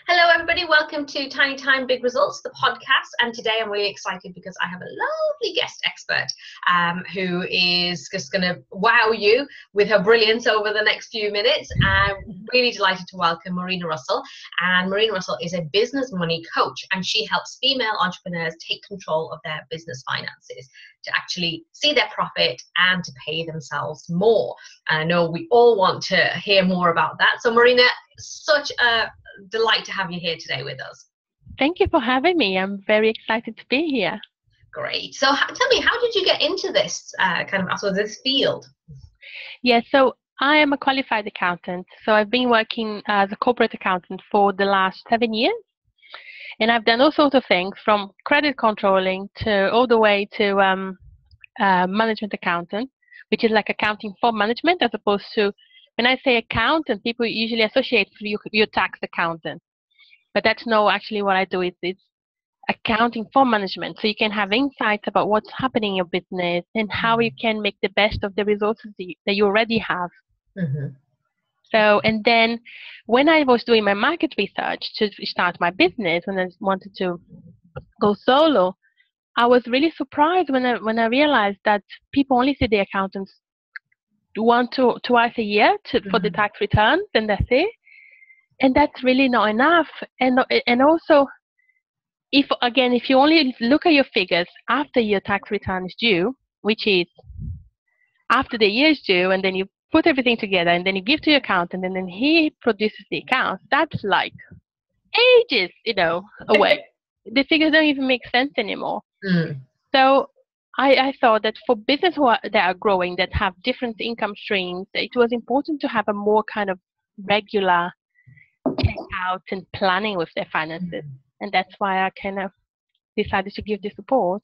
Hello everybody, welcome to Tiny Time Big Results, the podcast, and today I'm really excited because I have a lovely guest expert who is just going to wow you with her brilliance over the next few minutes. I'm really delighted to welcome Morena Russell, and Morena Russell is a business money coach, and she helps female entrepreneurs take control of their business finances to actually see their profit and to pay themselves more. And I know we all want to hear more about that. So Morena, such a delight to have you here today with us. Thank you for having me. I'm very excited to be here. Great. So tell me, how did you get into this this field? Yeah, so I am a qualified accountant. So I've been working as a corporate accountant for the last 7 years. And I've done all sorts of things from credit controlling to all the way to management accountant, which is like accounting for management, as opposed to, when I say accountant, people usually associate your tax accountant. But that's not actually what I do. It's accounting for management. So you can have insights about what's happening in your business and how you can make the best of the resources that you already have. Mm-hmm. So, and then when I was doing my market research to start my business, when I wanted to go solo, I was really surprised when I realized that people only see the accountants twice a year for the tax returns, and that's it. And that's really not enough. And also, if you only look at your figures after your tax return is due, which is after the year is due, and then you put everything together, and then you give to your accountant, and then he produces the accounts, that's like ages, away. The figures don't even make sense anymore. So I thought that for business that are growing, that have different income streams, it was important to have a more kind of regular checkout and planning with their finances. And that's why I kind of decided to give the support.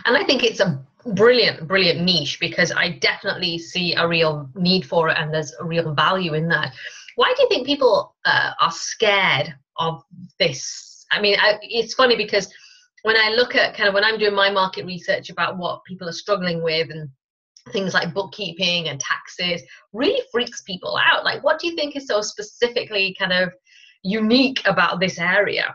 And I think it's a brilliant niche, because I definitely see a real need for it, and there's a real value in that. Why do you think people are scared of this? I mean, it's funny because when I look at when I'm doing my market research about what people are struggling with, and things like bookkeeping and taxes really freaks people out. Like, what do you think is so specifically kind of unique about this area?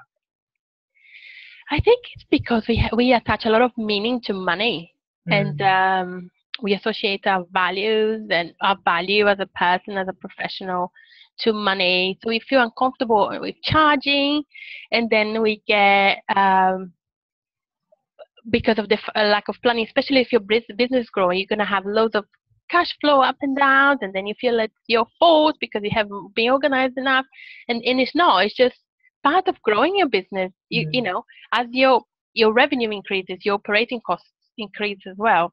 I think it's because we attach a lot of meaning to money, and we associate our values and our value as a person, as a professional, to money. So we feel uncomfortable with charging, and then we get because of the lack of planning, especially if your business is growing, you're going to have loads of cash flow up and down, and then you feel it's your fault because you haven't been organized enough. And it's not. It's just part of growing your business. You know, as your revenue increases, your operating costs increase as well.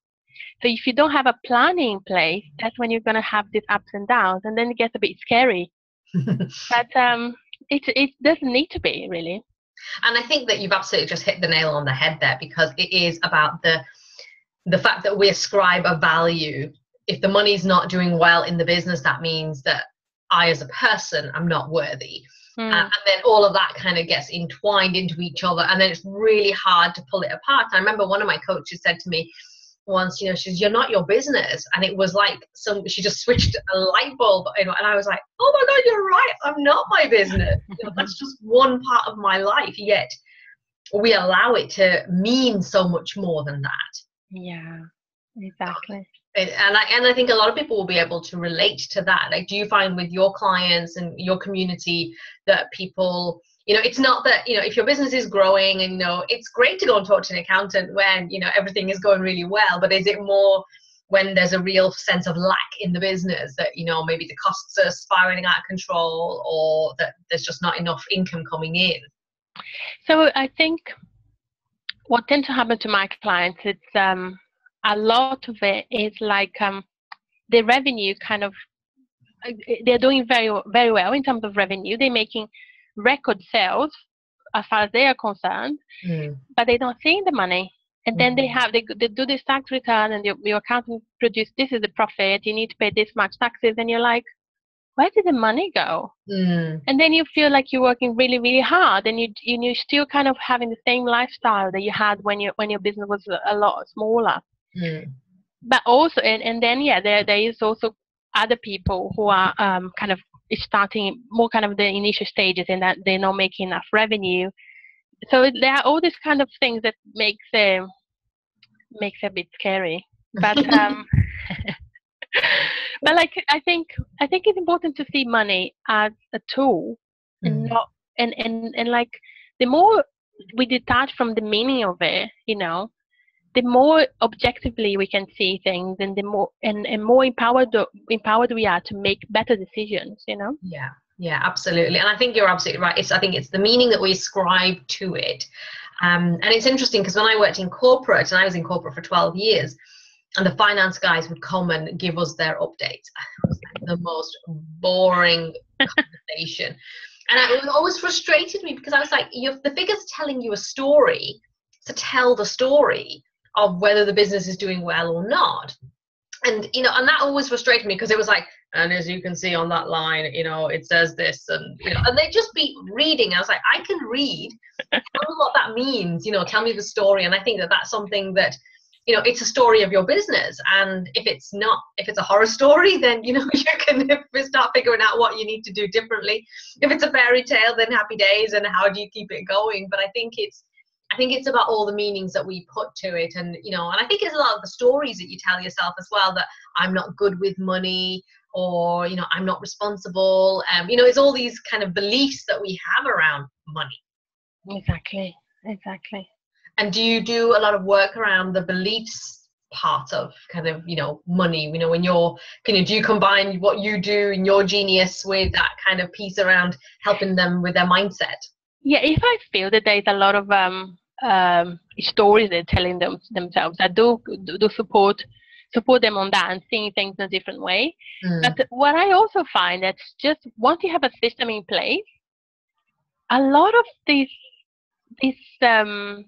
So if you don't have a planning in place, that's when you're going to have these ups and downs, and then it gets a bit scary. But it doesn't need to be, really. And I think that you've absolutely just hit the nail on the head there, because it is about the fact that we ascribe a value. If the money's not doing well in the business, that means that I as a person am not worthy. And then all of that kind of gets entwined into each other, and then it's really hard to pull it apart. I remember one of my coaches said to me once, you're not your business. And it was like she just switched a light bulb, and I was like, oh my God, you're right, I'm not my business. That's just one part of my life, yet we allow it to mean so much more than that. Yeah, exactly. And I think a lot of people will be able to relate to that. Like, do you find with your clients and your community that people, it's not that, if your business is growing and, it's great to go and talk to an accountant when, everything is going really well, but is it more when there's a real sense of lack in the business that, maybe the costs are spiraling out of control, or that there's just not enough income coming in? So I think what tends to happen to my clients, it's a lot of it is like the revenue they're doing very, very well in terms of revenue. They're making record sales as far as they are concerned, but they don't see the money. And then they do this tax return, and your accountant produce, this is the profit, you need to pay this much taxes, and you're like, where did the money go? And then you feel like you're working really, really hard, and you're still kind of having the same lifestyle that you had when your business was a lot smaller. But also, and then there is also other people who are kind of starting more kind of the initial stages and that they're not making enough revenue. So there are all these kind of things that makes it a bit scary. But but like I think it's important to see money as a tool and not and like the more we detach from the meaning of it, the more objectively we can see things, and the more and more empowered we are to make better decisions. Yeah, absolutely. And I think you're absolutely right. I think it's the meaning that we ascribe to it. And it's interesting because when I worked in corporate, and I was in corporate for 12 years, and the finance guys would come and give us their updates. It was like the most boring conversation. And it always frustrated me because I was like, the figure's telling you a story to tell the story of whether the business is doing well or not. And, and that always frustrated me because it was like, and as you can see on that line, it says this, and, and they'd just be reading. I was like, I can read. Tell me what that means, tell me the story. And I think that that's something that, it's a story of your business. And if it's a horror story, then, you can start figuring out what you need to do differently. If it's a fairy tale, then happy days, and how do you keep it going? But I think it's about all the meanings that we put to it. And, and I think it's a lot of the stories that you tell yourself as well, that I'm not good with money, or, I'm not responsible. It's all these kind of beliefs that we have around money. Exactly. And do you do a lot of work around the beliefs part of kind of, money? When do you combine what you do in your genius with that kind of piece around helping them with their mindset? Yeah, if I feel that there's a lot of stories they're telling themselves, I do support them on that and seeing things in a different way. But what I also find that's just once you have a system in place, a lot of these things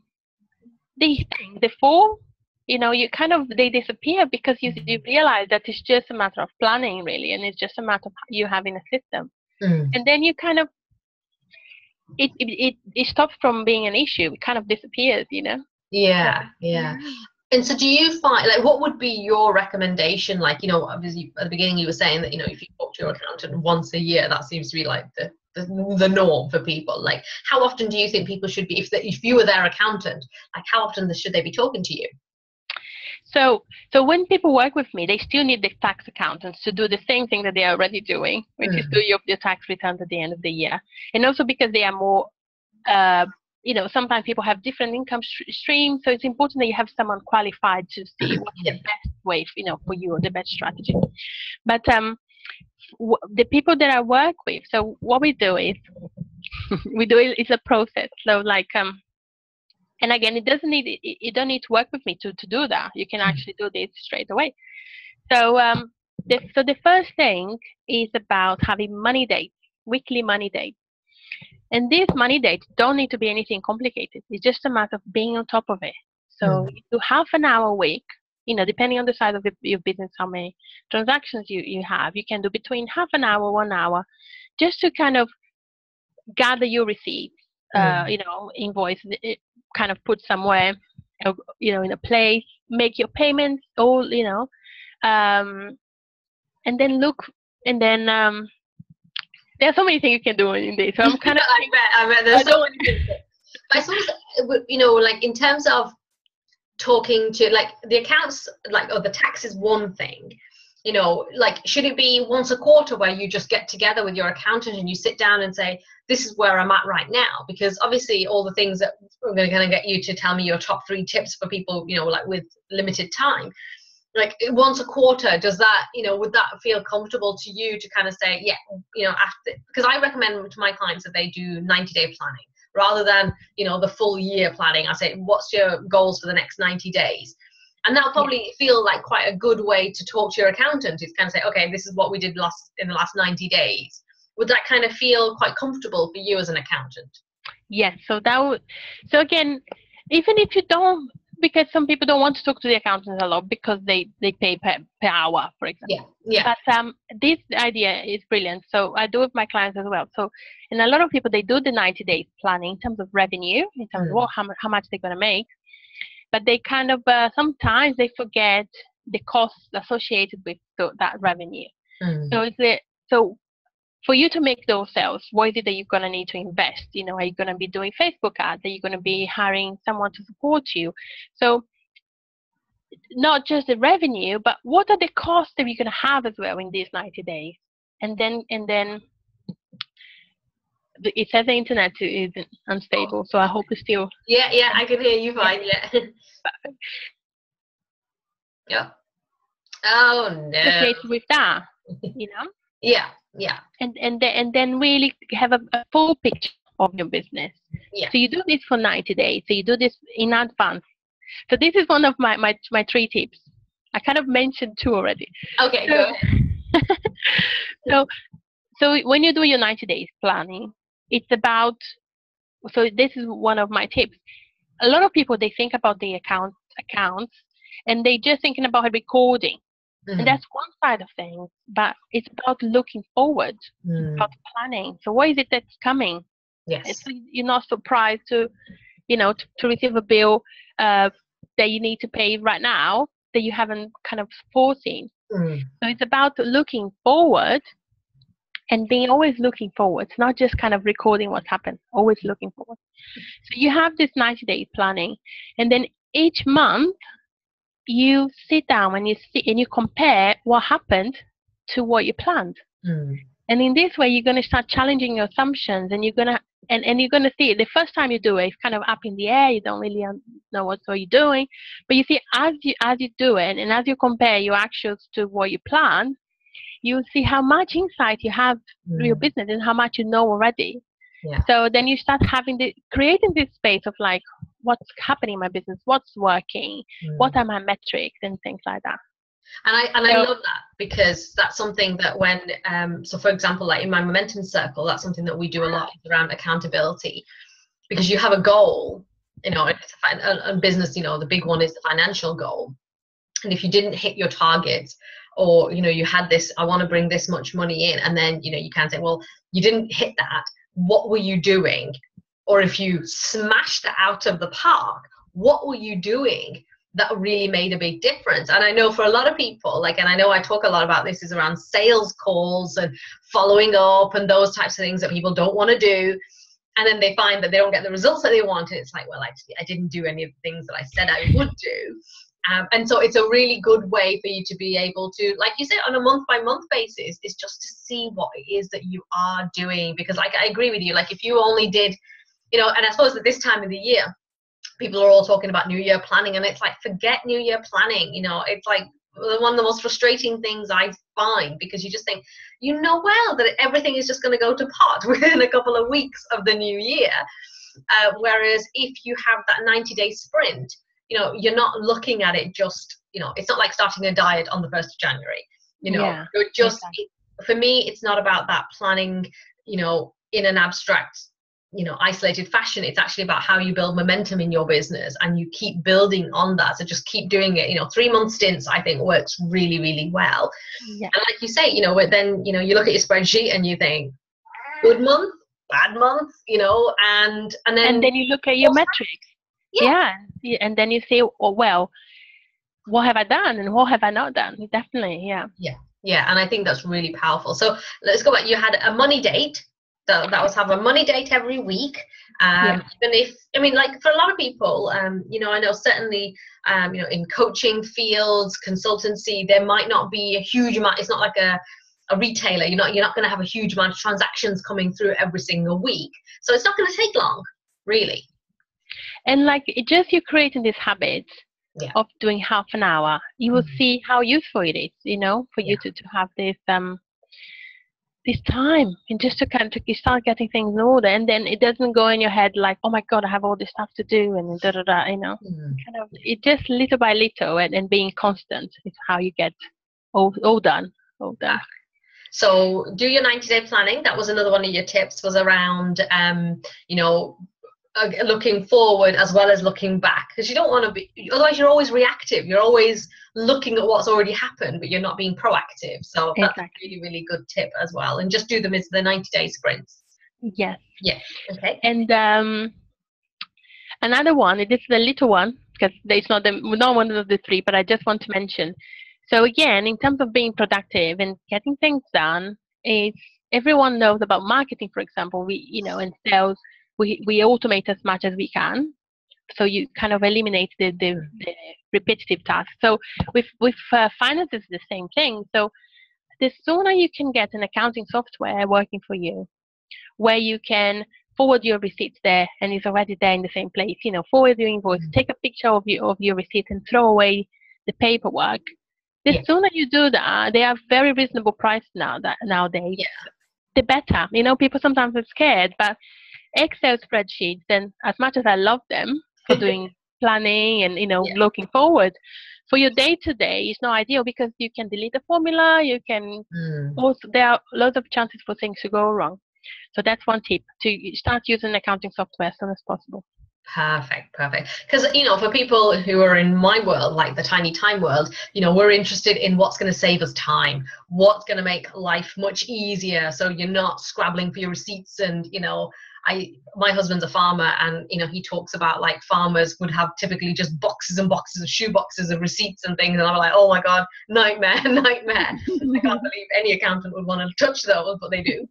they fall. You kind of they disappear because you realize that it's just a matter of planning, really, and it's just a matter of you having a system, and then you kind of it stops from being an issue. It kind of disappears, Yeah. And so do you find, like, what would be your recommendation? Like, obviously at the beginning you were saying that, if you talk to your accountant once a year, that seems to be like the norm for people. Like, how often do you think people should be, if you were their accountant, like how often should they be talking to you? So when people work with me, they still need the tax accountants to do the same thing that they are already doing, which is do your tax returns at the end of the year. And also because they are more, sometimes people have different income streams, so it's important that you have someone qualified to see what's the best way, for you, or the best strategy. But the people that I work with, so what we do is, it's a process. So like, and again, you don't need to work with me to do that. You can actually do this straight away. So the first thing is about having money dates, weekly money dates. And these money dates don't need to be anything complicated. It's just a matter of being on top of it. So you do half an hour a week, depending on the size of your business, how many transactions you have. You can do between half an hour, 1 hour, just to kind of gather your receipts, invoice, kind of put somewhere, in a place, make your payments, all, and then look, and then there are so many things you can do in this. So I'm kind of I bet there's so many things. I suppose, like in terms of talking to, like, the accounts, like, or the tax is one thing. Like, should it be once a quarter where you just get together with your accountant and you sit down and say, this is where I'm at right now? Because obviously all the things that we're going to get you to tell me your top 3 tips for people, like with limited time, like once a quarter, does that, would that feel comfortable to you to kind of say, yeah, after, because I recommend to my clients that they do 90-day planning rather than, the full year planning. I say, what's your goals for the next 90 days? And that'll probably feel like quite a good way to talk to your accountant. Is kind of say, okay, this is what we did in the last 90 days. Would that kind of feel quite comfortable for you as an accountant? Yes. So again, even if you don't, because some people don't want to talk to the accountants a lot because they pay per hour, for example. Yeah. But this idea is brilliant. So I do with my clients as well. So, and a lot of people, they do the 90 days planning in terms of revenue, in terms of how much they're going to make. But they kind of, sometimes they forget the costs associated with that revenue. So for you to make those sales, what is it that you're going to need to invest? Are you going to be doing Facebook ads? Are you going to be hiring someone to support you? So not just the revenue, but what are the costs that you're going to have as well in these 90 days? And then it says the internet is unstable, so I hope it's still. Yeah, I can hear you fine. Yeah. Yeah. Oh no. Okay, with that, Yeah. And then really have a full picture of your business. Yeah. So you do this for 90 days. So you do this in advance. So this is one of my 3 tips. I kind of mentioned 2 already. Okay, go ahead. So when you do your 90 days planning, it's about, so this is one of my tips. A lot of people, they think about the accounts and they just thinking about recording. Mm-hmm. And that's one side of things, but it's about looking forward, about planning. So what is it that's coming? Yes. So you're not surprised to receive a bill that you need to pay right now that you haven't kind of foreseen. So it's about looking forward and being always looking forward, not just kind of recording what's happened, always looking forward. So you have this 90-day planning, and then each month you sit down and you compare what happened to what you planned. And in this way, you're going to start challenging your assumptions, and you're going to see it. The first time you do it, it's kind of up in the air. You don't really know what you're doing. But you see, as you do it, and as you compare your actions to what you planned, you see how much insight you have through your business and how much you know already. Yeah. So then you start creating this space of like, what's happening in my business, what's working, what are my metrics, and things like that. And I love that, because that's something that when so for example, like in my momentum circle, that's something that we do a lot around accountability, because you have a goal, and business, the big one is the financial goal. And if you didn't hit your targets, or you had this, I want to bring this much money in, and then you can say, well, you didn't hit that, what were you doing? Or if you smashed it out of the park, what were you doing that really made a big difference? And I know for a lot of people, and I know I talk a lot about this, is around sales calls and following up and those types of things that people don't want to do. And then they find that they don't get the results that they wanted. It's like, well, actually, I didn't do any of the things that I said I would do. And so it's a really good way for you to be able to, like you said, on a month-by-month basis, is just to see what it is that you are doing. Because I agree with you, if you only did, and I suppose at this time of the year, people are all talking about New Year planning, and it's like, forget New Year planning. It's like one of the most frustrating things I find, because you just think, well, that everything is just going to go to pot within a couple of weeks of the new year. Whereas if you have that 90-day sprint, you're not looking at it just, it's not like starting a diet on the 1st of January. You're just, exactly. For me, it's not about that planning, in an abstract, isolated fashion. It's actually about how you build momentum in your business, and you keep building on that. So just keep doing it. 3-month stints, I think, works really, really well. Yeah. And like you say, then, you look at your spreadsheet and you think, good month, bad month, and then you look at your metrics. Yeah. And then you say, oh, well, what have I done and what have I not done? Definitely, yeah. Yeah, and I think that's really powerful. So let's go back. You had a money date. That was have a money date every week. Even if, for a lot of people, I know certainly, in coaching fields, consultancy, there might not be a huge amount. It's not like a retailer. You're not going to have a huge amount of transactions coming through every single week. So it's not going to take long, really. And you're creating this habit of doing half an hour. You will see how useful it is, for you to have this this time, and just to kind of you start getting things in order, and then it doesn't go in your head like, oh my god, I have all this stuff to do, and kind of it just little by little, and being constant is how you get all done. So do your 90-day planning. That was another one of your tips, was around looking forward as well as looking back, because you don't want to be, otherwise you're always reactive. You're always looking at what's already happened, but you're not being proactive. So that's a really, really good tip as well. And just do them as the 90-day sprints. Yes. Yeah. Okay. And another one, this is a little one, because it's not one of the 3, but I just want to mention. So again, in terms of being productive and getting things done, is everyone knows about marketing, for example. We, in sales, we automate as much as we can. So you kind of eliminate the repetitive tasks. So with finance, it's the same thing. So the sooner you can get an accounting software working for you, where you can forward your receipts there and it's already there in the same place, forward your invoice, take a picture of your receipt and throw away the paperwork. The sooner you do that, they are very reasonable price nowadays. The better. People sometimes are scared, but Excel spreadsheets, and as much as I love them for doing planning and looking forward, for your day-to-day, it's not ideal because you can delete the formula. You can also, there are lots of chances for things to go wrong. So that's one tip, to start using accounting software as soon as possible. Perfect. Because, for people who are in my world, like the tiny time world, we're interested in what's going to save us time, what's going to make life much easier. So you're not scrabbling for your receipts. And, my husband's a farmer, and, he talks about like farmers would have typically just boxes and boxes of shoe boxes of receipts and things. And I'm like, oh my God, nightmare. I can't believe any accountant would want to touch those, but they do.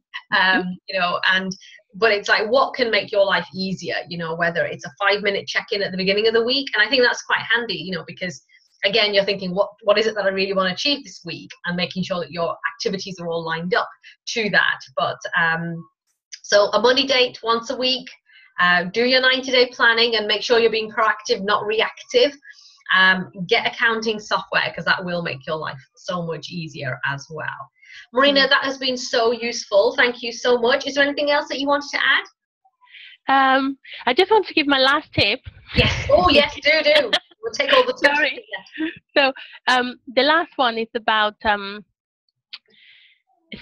But it's like, what can make your life easier, whether it's a 5-minute check-in at the beginning of the week. And I think that's quite handy, because again, you're thinking, what is it that I really want to achieve this week, and making sure that your activities are all lined up to that. But so a money date once a week, do your 90-day planning and make sure you're being proactive, not reactive. Get accounting software, because that will make your life so much easier as well. Morena, that has been so useful. Thank you so much. Is there anything else that you wanted to add? I just want to give my last tip. Yes. Oh, yes, do. We'll take all the tips. Sorry. So the last one is about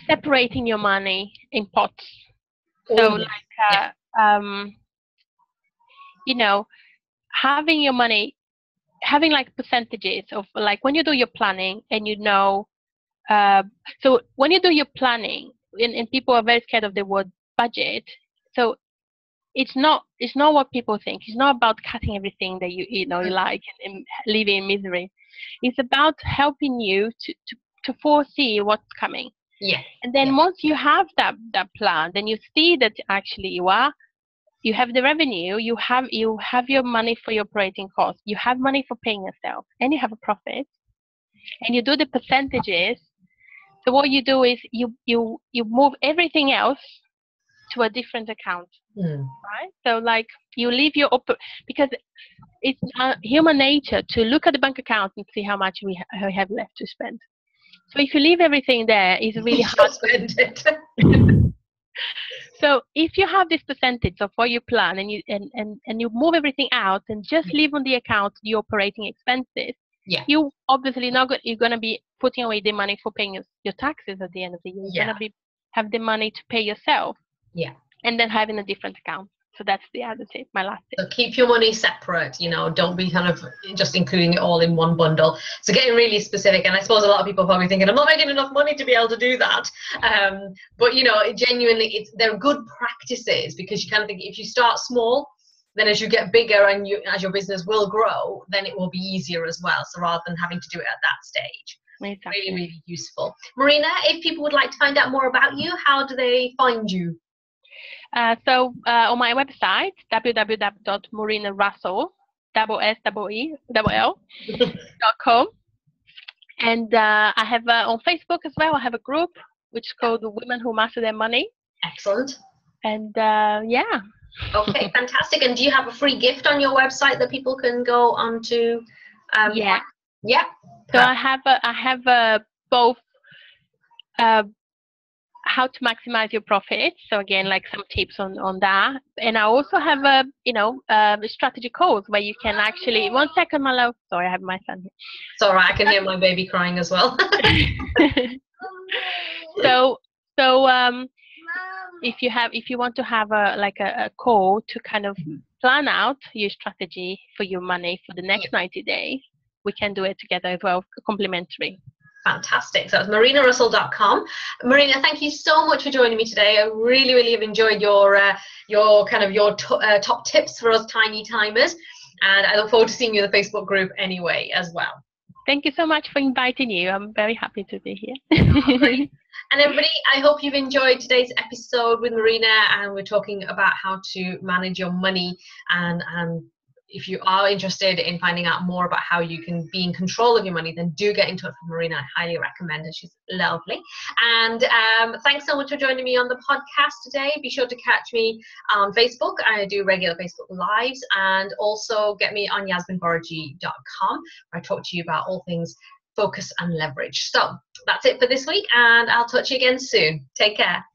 separating your money in pots. So having your money, having like percentages of, like, when you do your planning and so when you do your planning, and people are very scared of the word budget. So it's not what people think. It's not about cutting everything that you like and living in misery. It's about helping you to foresee what's coming. Yeah. And then once you have that plan, then you see that actually you have the revenue, you have your money for your operating costs, you have money for paying yourself, and you have a profit, and you do the percentages. So what you do is you move everything else to a different account, right? So like you leave because it's human nature to look at the bank account and see how much we have left to spend. So if you leave everything there, it's really hard to spend it. So if you have this percentage of what you plan, and you move everything out and just leave on the account the operating expenses, you obviously you're going to be putting away the money for paying your taxes at the end of the year. You're going to have the money to pay yourself, and then having a different account. So that's the other tip, my last tip. So keep your money separate, don't be kind of just including it all in one bundle. So getting really specific, and I suppose a lot of people are probably thinking, I'm not making enough money to be able to do that. But, genuinely, they're good practices, because you kind of think if you start small, then as you get bigger and as your business will grow, then it will be easier as well. So rather than having to do it at that stage. Exactly. Really, really useful. Morena, if people would like to find out more about you, how do they find you? So on my website, www.morenarussell.com, and I have on Facebook as well. I have a group which is called Women Who Master Their Money. Excellent. And Okay, fantastic. And do you have a free gift on your website that people can go onto? Yeah. So I have both. How to maximize your profits. So again, like some tips on that. And I also have a strategy calls where you can actually, one second, my love. Sorry, I have my son here. It's all right. I can hear my baby crying as well. So if you want to have a call to kind of plan out your strategy for your money for the next 90 days, we can do it together as well, complimentary. Fantastic. So it's morenarussell.com. Morena, thank you so much for joining me today. I really, really have enjoyed your top tips for us tiny timers, and I look forward to seeing you in the Facebook group anyway as well. Thank you so much for inviting you. I'm very happy to be here. And everybody, I hope you've enjoyed today's episode with Morena, and we're talking about how to manage your money. And if you are interested in finding out more about how you can be in control of your money, then do get in touch with Morena. I highly recommend her. She's lovely. And thanks so much for joining me on the podcast today. Be sure to catch me on Facebook. I do regular Facebook Lives, and also get me on yasminborji.com, where I talk to you about all things focus and leverage. So that's it for this week, and I'll talk to you again soon. Take care.